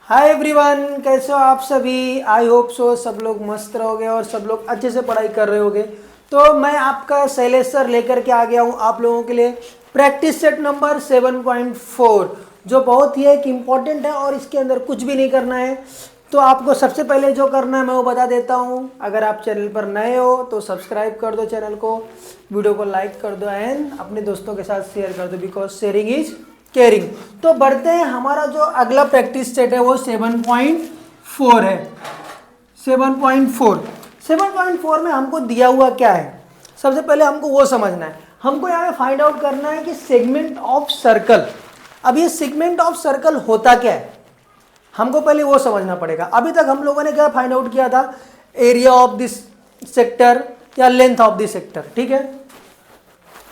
Hi everyone, कैसे हो आप सभी। आई होप सो सब लोग मस्त रहोगे और सब लोग अच्छे से पढ़ाई कर रहे होगे। तो मैं आपका शैलेश सर लेकर के आ गया हूँ आप लोगों के लिए प्रैक्टिस सेट नंबर 7.4 जो बहुत ही एक इम्पॉर्टेंट है और इसके अंदर कुछ भी नहीं करना है। तो आपको सबसे पहले जो करना है मैं वो बता देता हूँ। अगर आप चैनल पर नए हो तो सब्सक्राइब कर दो चैनल को, वीडियो को लाइक कर दो एंड अपने दोस्तों के साथ शेयर कर दो बिकॉज शेयरिंग इज केयरिंग। तो बढ़ते हैं, हमारा जो अगला प्रैक्टिस सेट है वो 7.4 है। 7.4 में हमको दिया हुआ क्या है, सबसे पहले हमको वो समझना है। हमको यहाँ पे फाइंड आउट करना है कि सेगमेंट ऑफ सर्कल। अब ये सेगमेंट ऑफ सर्कल होता क्या है, हमको पहले वो समझना पड़ेगा। अभी तक हम लोगों ने क्या फाइंड आउट किया था, एरिया ऑफ दिस सेक्टर या लेंथ ऑफ दिस सेक्टर, ठीक है।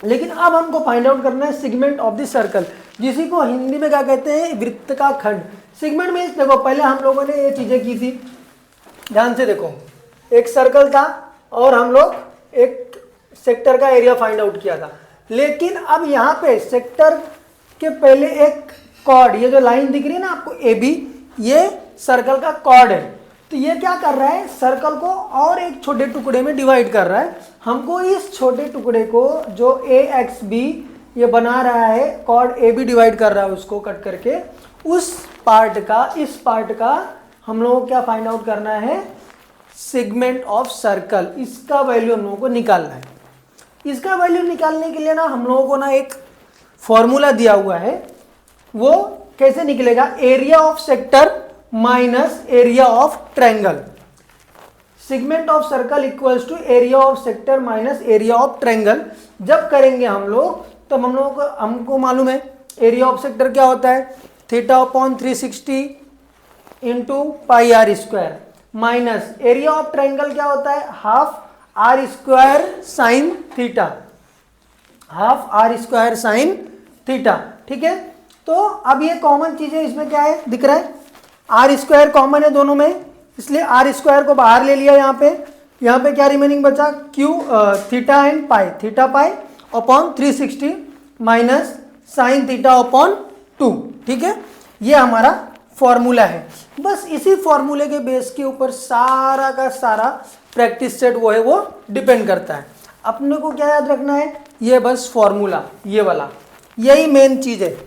लेकिन अब हमको फाइंड आउट करना है सेगमेंट ऑफ द सर्कल, जिसी को हिंदी में क्या कहते हैं, वृत्त का खंड। सेगमेंट मींस देखो, पहले हम लोगों ने ये चीजें की थी, ध्यान से देखो। एक सर्कल था और हम लोग एक सेक्टर का एरिया फाइंड आउट किया था। लेकिन अब यहाँ पे सेक्टर के पहले एक कॉर्ड, ये जो लाइन दिख रही है ना आपको ए बी, ये सर्कल का कॉर्ड है। तो ये क्या कर रहा है, सर्कल को और एक छोटे टुकड़े में डिवाइड कर रहा है। हमको इस छोटे टुकड़े को जो ए एक्स बी ये बना रहा है, कॉर्ड ए बी डिवाइड कर रहा है, उसको कट करके उस पार्ट का, इस पार्ट का हम लोगों को क्या फाइंड आउट करना है, सेगमेंट ऑफ सर्कल। इसका वैल्यू हम लोगों को निकालना है। इसका वैल्यू निकालने के लिए ना हम लोगों को ना एक फॉर्मूला दिया हुआ है। वो कैसे निकलेगा, area of sector minus area of triangle. Segment of circle equals to area of sector minus area of triangle. जब करेंगे हम लोग तब हम लोगों को, हमको मालूम है एरिया ऑफ सेक्टर क्या होता है, theta upon 360 into pi r square, minus area of triangle क्या होता है, half r square sine theta, half r square sine theta, ठीक है। तो अब ये कॉमन चीज है, इसमें क्या है दिख रहा है, आर स्क्वायर कॉमन है दोनों में, इसलिए आर स्क्वायर को बाहर ले लिया। यहाँ पे क्या रिमेनिंग बचा, Q theta and pi, theta pi upon 360 minus sine theta upon 2, ठीक है। ये हमारा फॉर्मूला है। बस इसी फॉर्मूले के बेस के ऊपर सारा का सारा प्रैक्टिस सेट वो है, वो डिपेंड करता है। अपने को क्या याद रखना है, ये बस फॉर्मूला, ये वाला, यही मेन चीज है।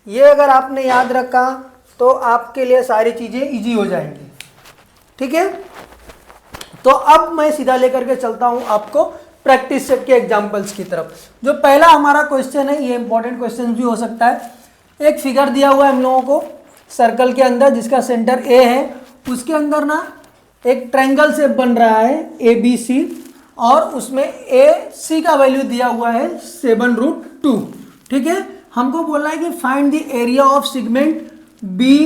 ये अगर आपने याद रखा तो आपके लिए सारी चीजें इजी हो जाएंगी, ठीक है। तो अब मैं सीधा लेकर के चलता हूं आपको प्रैक्टिस सेट के एग्जांपल्स की तरफ। जो पहला हमारा क्वेश्चन है, ये इंपॉर्टेंट क्वेश्चन भी हो सकता है। एक फिगर दिया हुआ है हम लोगों को सर्कल के अंदर, जिसका सेंटर ए है, उसके अंदर ना एक ट्रायंगल शेप बन रहा है ए बी सी, और उसमें ए सी का वैल्यू दिया हुआ है 7√2, ठीक है। हमको बोलना है कि find the area of segment B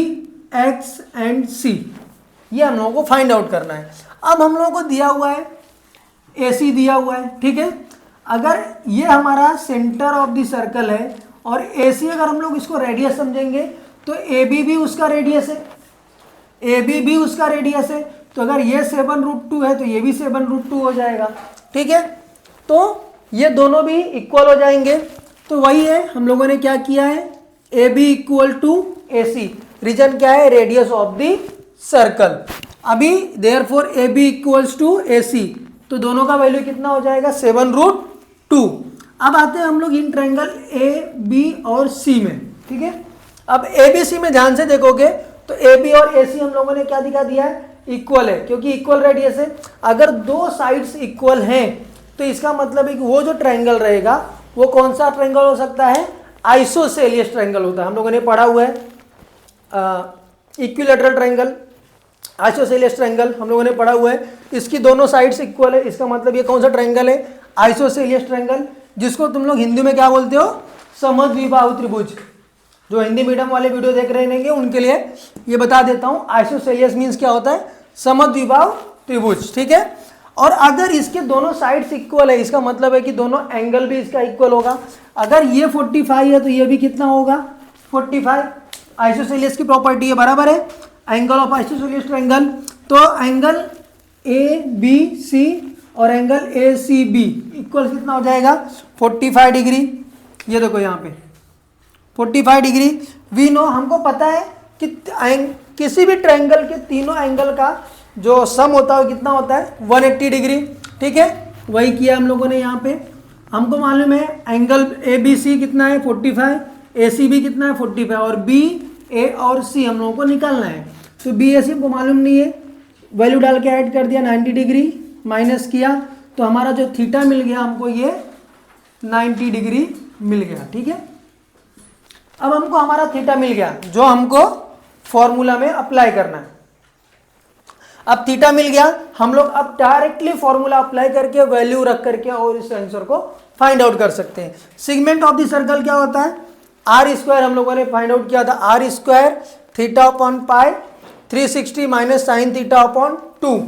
X and C, ये हम लोगों को फाइंड आउट करना है। अब हम लोगों को दिया हुआ है ए सी दिया हुआ है, ठीक है। अगर ये हमारा सेंटर ऑफ द सर्कल है और ए सी अगर हम लोग इसको रेडियस समझेंगे तो ए बी भी उसका रेडियस है, ए बी भी उसका रेडियस है। तो अगर ये 7√2 है तो ये भी 7√2 हो जाएगा, ठीक है। तो ये दोनों भी इक्वल हो जाएंगे। तो वही है, हम लोगों ने क्या किया है, A B equal to A C, reason क्या है, रेडियस ऑफ द सर्कल। अभी therefore A B equals to A C, तो दोनों का वैल्यू कितना हो जाएगा, 7√2। अब आते हैं हम लोग इन ट्रायंगल ए बी और सी में, ठीक है। अब ए बी सी में ध्यान से देखोगे तो ए बी और ए सी हम लोगों ने क्या दिखा दिया है, इक्वल है, क्योंकि इक्वल रेडियस है। अगर दो साइड्स इक्वल हैं तो इसका मतलब है कि वो जो ट्रायंगल रहेगा वो कौन सा ट्रायंगल हो सकता है, आइसोसेलियस ट्रायंगल होता है। हम लोगों ने पढ़ा हुआ है इक्विलैटरल ट्रायंगल, आइसोसेलियस ट्रायंगल हम लोगों ने पढ़ा हुआ है। इसकी दोनों साइड्स इक्वल है, इसका मतलब ये कौन सा ट्रायंगल है, आइसोसेलियस ट्रायंगल, जिसको तुम लोग हिंदी में क्या बोलते हो, समद्विबाहु त्रिभुज। जो हिंदी मीडियम वाले वीडियो देख रहे रहेंगे उनके लिए ये बता देता हूँ, आइसोसेलियस मीन्स क्या होता है, समद्विबाहु त्रिभुज, ठीक है। और अगर इसके दोनों साइड्स इक्वल है, इसका मतलब है कि दोनों एंगल भी इसका इक्वल होगा। अगर ये 45 है तो ये भी कितना होगा, 45। आइसोसेलियस की प्रॉपर्टी है, बराबर है एंगल ऑफ आइसोसेलियस ट्रायंगल। तो एंगल ए बी सी और angle A C B equal कितना हो जाएगा, 45 डिग्री। ये देखो यहाँ पे 45 डिग्री। वी नो, हमको पता है कि कि किसी भी ट्रायंगल के तीनों एंगल का जो सम होता है कितना होता है 180 डिग्री। ठीक है, वही किया हम लोगों ने यहाँ पे। हमको मालूम है एंगल ए बी सी कितना है 45, ए सी बी कितना है 45 और बी ए और सी हम लोगों को निकालना है। तो बी ए सी हमको मालूम नहीं है, वैल्यू डाल के ऐड कर दिया 90 डिग्री माइनस किया तो हमारा जो थीटा मिल गया हमको ये 90 डिग्री मिल गया। ठीक है, अब हमको हमारा थीटा मिल गया जो हमको फॉर्मूला में अप्लाई करना है। अब थीटा मिल गया, हम लोग अब डायरेक्टली फॉर्मूला अप्लाई करके वैल्यू रख करके और इस आंसर को फाइंड आउट कर सकते हैं। सेगमेंट ऑफ द सर्कल क्या होता है, आर स्क्वायर हम लोगों ने फाइंड आउट किया था, r square theta upon pi 360 minus sine theta upon 2।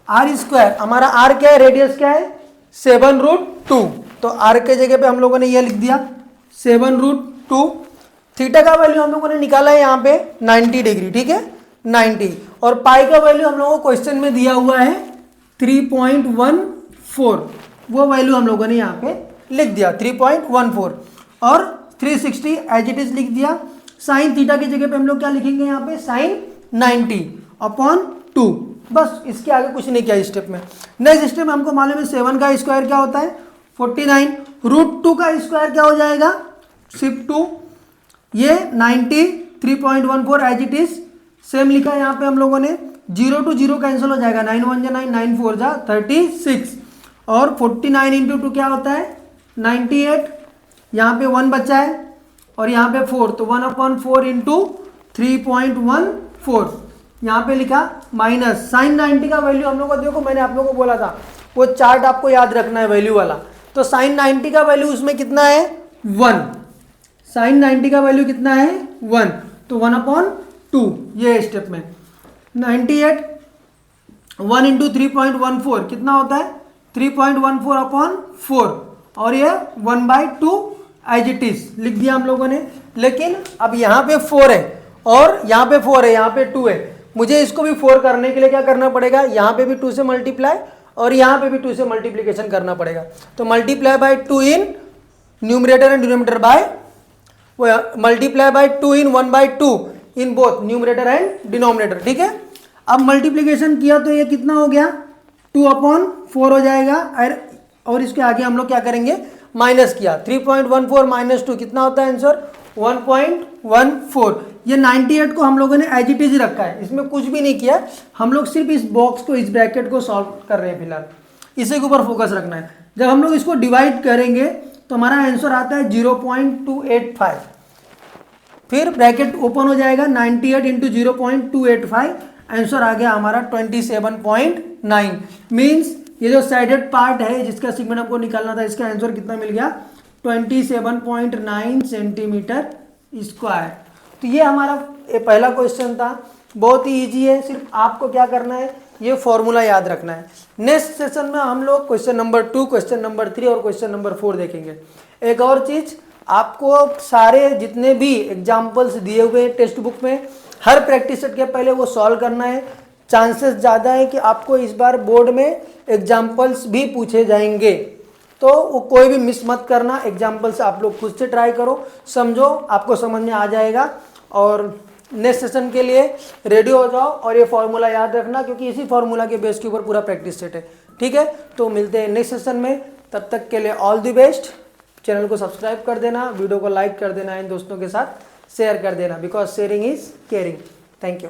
R square हमारा आर क्या है, रेडियस क्या है 7√2, तो आर के जगह पे हम लोगों ने ये लिख दिया 7√2। थीटा का वैल्यू हम लोगों ने निकाला है यहाँ पे 90 डिग्री। ठीक है 90, और पाई का वैल्यू हम लोगों को क्वेश्चन में दिया हुआ है 3.14, वो वैल्यू हम लोगों ने यहाँ पे लिख दिया 3.14 और 360 एज इट इज लिख दिया। साइन थीटा की जगह पे हम लोग क्या लिखेंगे यहाँ पे साइन 90 अपॉन 2, बस इसके आगे कुछ नहीं किया इस स्टेप में। नेक्स्ट स्टेप में हमको मालूम है 7 का स्क्वायर क्या होता है 49, √2 का स्क्वायर क्या हो जाएगा सिर्फ 2, ये 90 3.14 एज इट इज सेम लिखा है यहाँ पे हम लोगों ने। 0 to 0 कैंसिल हो जाएगा, 9 1 जा 9, 9 4 जा 36 और 49 इंटू 2 क्या होता है 98, यहाँ पे 1 बचा है और यहाँ पे 4, तो 1/4 इंटू 3.14 यहाँ पे लिखा माइनस साइन 90 का वैल्यू हम लोग को देखो, मैंने आप लोगों को बोला था वो चार्ट आपको याद रखना है वैल्यू वाला। तो साइन 90 का वैल्यू उसमें कितना है 1, साइन 90 का वैल्यू कितना है 1, तो 1/2 ये स्टेप में 98 1 इंटू 3.14 कितना होता है 3.14/4 और ये 1/2 एज इट इज लिख दिया हम लोगों ने। लेकिन अब यहाँ पे 4 है और यहाँ पे 4 है, यहाँ पे 2 है, मुझे इसको भी 4 करने के लिए क्या करना पड़ेगा, यहाँ पे भी 2 से मल्टीप्लाई और यहाँ पे भी 2 से मल्टीप्लीकेशन करना पड़ेगा। तो multiply by 2 in numerator and denominator by multiply by 2 in 1/2 in both numerator and denominator. ठीक है, अब मल्टीप्लीकेशन किया तो ये कितना हो गया 2/4 हो जाएगा और इसके आगे हम लोग क्या करेंगे माइनस किया 3.14 माइनस 2 कितना होता है आंसर 1.14। ये 98 को हम लोगों ने एज इट इज रखा है, इसमें कुछ भी नहीं किया, हम लोग सिर्फ इस बॉक्स को इस ब्रैकेट को सॉल्व कर रहे हैं फिलहाल, इसी के ऊपर फोकस रखना है। जब हम लोग इसको डिवाइड करेंगे तो हमारा आंसर आता है 0.285, फिर ब्रैकेट ओपन हो जाएगा 98 इंटू 0.285, आंसर आ गया हमारा 27.9। मीन्स ये जो साइडेड पार्ट है जिसका सेगमेंट हमको निकालना था इसका आंसर कितना मिल गया 27.9 सेंटीमीटर स्क्वायर। तो ये हमारा पहला क्वेश्चन था, बहुत ही इजी है, सिर्फ आपको क्या करना है ये फॉर्मूला याद रखना है। नेक्स्ट सेशन में हम लोग क्वेश्चन नंबर 2, क्वेश्चन नंबर 3 और क्वेश्चन नंबर 4 देखेंगे। एक और चीज, आपको सारे जितने भी एग्जाम्पल्स दिए हुए हैं टेक्स्ट बुक में हर प्रैक्टिस सेट के पहले वो सॉल्व करना है। चांसेस ज़्यादा है कि आपको इस बार बोर्ड में एग्जाम्पल्स भी पूछे जाएंगे, तो वो कोई भी मिस मत करना। एग्जाम्पल्स आप लोग खुद से ट्राई करो, समझो, आपको समझ में आ जाएगा और नेक्स्ट सेशन के लिए रेडी हो जाओ और ये फॉर्मूला याद रखना क्योंकि इसी फॉर्मूला के बेस के ऊपर पूरा प्रैक्टिस सेट है। ठीक है, तो मिलते हैं नेक्स्ट सेशन में, तब तक के लिए ऑल द बेस्ट। चैनल को सब्सक्राइब कर देना, वीडियो को लाइक कर देना, इन दोस्तों के साथ शेयर कर देना, because sharing is caring. Thank you.